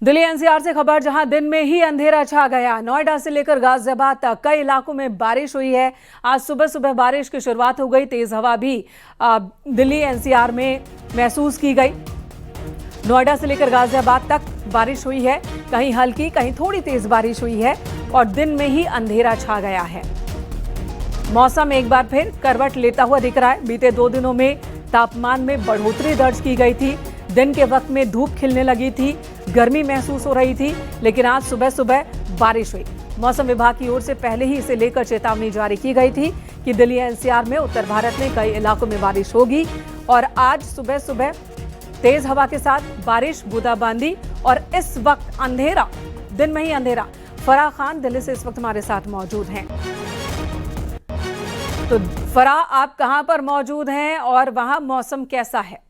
Delhi NCR से खबर, जहां दिन में ही अंधेरा छा गया। नोएडा से लेकर गाजियाबाद तक कई इलाकों में बारिश हुई है। आज सुबह सुबह बारिश की शुरुआत हो गई। तेज हवा भी दिल्ली एनसीआर में महसूस की गई। नोएडा से लेकर गाजियाबाद तक बारिश हुई है, कहीं हल्की कहीं थोड़ी तेज बारिश हुई है और दिन में ही अंधेरा छा गया है। मौसम एक बार फिर करवट लेता हुआ दिख रहा है। बीते 2 दिनों में तापमान में बढ़ोतरी दर्ज की गई थी। दिन के वक्त में धूप खिलने लगी थी, गर्मी महसूस हो रही थी, लेकिन आज सुबह सुबह बारिश हुई। मौसम विभाग की ओर से पहले ही इसे लेकर चेतावनी जारी की गई थी कि दिल्ली एनसीआर में उत्तर भारत में कई इलाकों में बारिश होगी और आज सुबह सुबह तेज हवा के साथ बारिश, बूंदाबांदी और इस वक्त अंधेरा, दिन में ही अंधेरा। फराह खान दिल्ली से इस वक्त हमारे साथ मौजूद हैं। तो फराह, आप कहां पर मौजूद हैं और वहां मौसम कैसा है?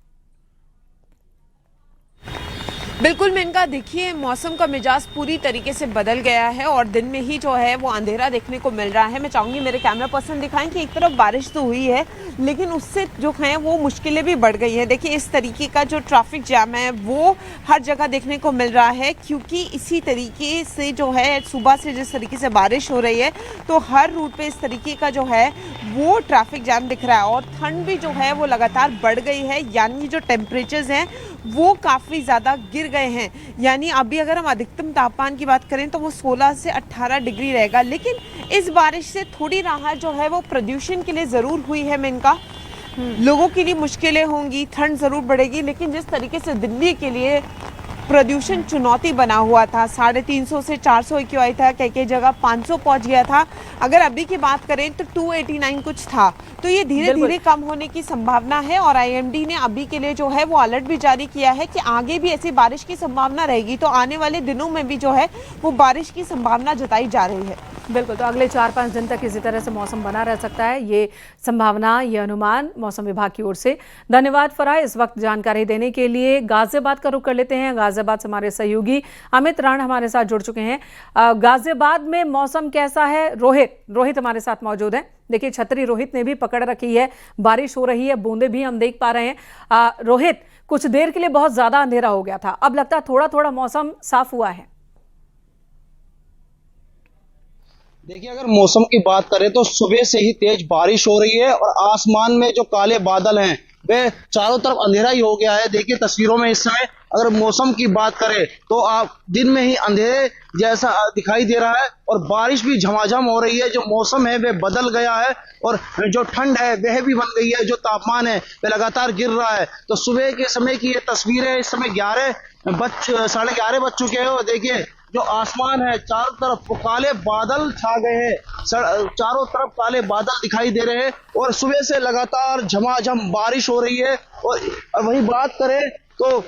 बिल्कुल मेनका, देखिए मौसम का मिजाज पूरी तरीके से बदल गया है और दिन में ही जो है वो अंधेरा देखने को मिल रहा है। मैं चाहूँगी मेरे कैमरा पर्सन दिखाएं कि एक तरफ बारिश तो हुई है, लेकिन उससे जो है वो मुश्किलें भी बढ़ गई हैं। देखिए इस तरीके का जो ट्रैफिक जैम है वो हर जगह देखने को मिल रहा है, क्योंकि इसी तरीके से जो है सुबह से जिस तरीके से बारिश हो रही है तो हर रूट पे इस तरीके का जो है वो ट्रैफिक जैम दिख रहा है। और ठंड भी जो है वो लगातार बढ़ गई है, यानी जो टेम्परेचर्स हैं वो काफ़ी ज़्यादा गिर गए हैं। यानी अभी अगर हम अधिकतम तापमान की बात करें तो वो 16 से 18 डिग्री रहेगा। लेकिन इस बारिश से थोड़ी राहत जो है वो प्रदूषण के लिए ज़रूर हुई है। मेनका, लोगों के लिए मुश्किलें होंगी, ठंड ज़रूर बढ़ेगी, लेकिन जिस तरीके से दिल्ली के लिए प्रदूषण चुनौती बना हुआ था, 350 से 400 एक्यूआई था, कई जगह 500 पहुंच गया था। अगर अभी की बात करें तो 289 कुछ था, तो ये धीरे धीरे कम होने की संभावना है। और आईएमडी ने अभी के लिए जो है वो अलर्ट भी जारी किया है कि आगे भी ऐसी बारिश की संभावना रहेगी, तो आने वाले दिनों में भी जो है वो बारिश की संभावना जताई जा रही है। बिल्कुल, तो अगले 4-5 दिन तक इसी तरह से मौसम बना रह सकता है, ये संभावना, ये अनुमान मौसम विभाग की ओर से। धन्यवाद फराह, इस वक्त जानकारी देने के लिए। गाजियाबाद का रुख कर लेते हैं। गाजियाबाद से हमारे सहयोगी अमित राण हमारे साथ जुड़ चुके हैं। गाजियाबाद में मौसम कैसा है? रोहित हमारे साथ मौजूद है। देखिए छतरी रोहित ने भी पकड़ रखी है, बारिश हो रही है, बूंदे भी हम देख पा रहे हैं। रोहित, कुछ देर के लिए बहुत ज्यादा अंधेरा हो गया था, अब लगता है थोड़ा थोड़ा मौसम साफ हुआ है। देखिए अगर मौसम की बात करें तो सुबह से ही तेज बारिश हो रही है और आसमान में जो काले बादल हैं वे चारों तरफ अंधेरा ही हो गया है। देखिए तस्वीरों में इस समय अगर मौसम की बात करें तो आप दिन में ही अंधेरे जैसा दिखाई दे रहा है और बारिश भी झमाझम हो रही है। जो मौसम है वह बदल गया है और जो ठंड है वह भी बन गई है। जो तापमान है वह लगातार गिर रहा है। तो सुबह के समय की ये तस्वीरें, इस समय 11:30 बज चुके हैं और देखिए जो आसमान है चारों तरफ काले बादल छा गए हैं, चारों तरफ काले बादल दिखाई दे रहे हैं और सुबह से लगातार झमाझम बारिश हो रही है। और वही बात करें तो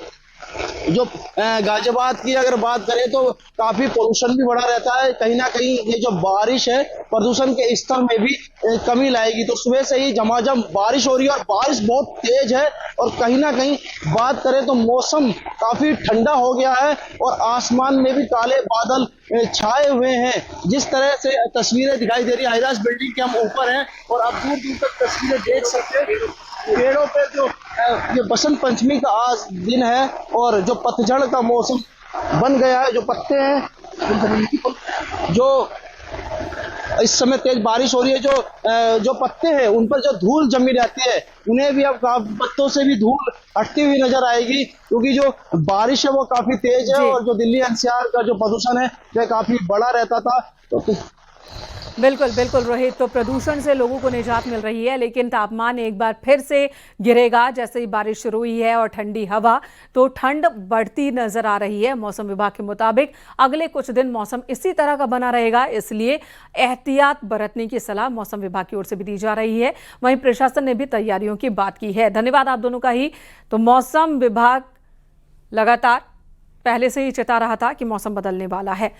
जो गाजियाबाद की अगर बात करें तो काफी पोल्यूशन भी बढ़ा रहता है। कहीं ना कहीं ये जो बारिश है प्रदूषण के स्तर में भी कमी लाएगी। तो सुबह से ही झमाझम बारिश हो रही है और बारिश बहुत तेज है और कहीं ना कहीं बात करें तो मौसम काफी ठंडा हो गया है और आसमान में भी काले बादल छाए हुए हैं। जिस तरह से तस्वीरें दिखाई दे रही है, हाईराइज बिल्डिंग के हम ऊपर हैं और आप दूर दूर तक तस्वीरें देख सकते हैं। पेड़ों पे जो ये बसंत पंचमी का आज दिन है और जो पतझड़ का मौसम बन गया है, जो पत्ते हैं जो इस समय तेज बारिश हो रही है, जो पत्ते हैं उन पर जो धूल जमी रहती है उन्हें भी अब पत्तों से भी धूल हटती हुई नजर आएगी, क्योंकि जो बारिश है वो काफी तेज है और जो दिल्ली एनसीआर का जो प्रदूषण है वह काफी बड़ा रहता था। तो बिल्कुल बिल्कुल रोहित, तो प्रदूषण से लोगों को निजात मिल रही है, लेकिन तापमान एक बार फिर से गिरेगा जैसे ही बारिश शुरू हुई है और ठंडी हवा, तो ठंड बढ़ती नजर आ रही है। मौसम विभाग के मुताबिक अगले कुछ दिन मौसम इसी तरह का बना रहेगा, इसलिए एहतियात बरतने की सलाह मौसम विभाग की ओर से भी दी जा रही है। वहीं प्रशासन ने भी तैयारियों की बात की है। धन्यवाद आप दोनों का ही। तो मौसम विभाग लगातार पहले से ही चेता रहा था कि मौसम बदलने वाला है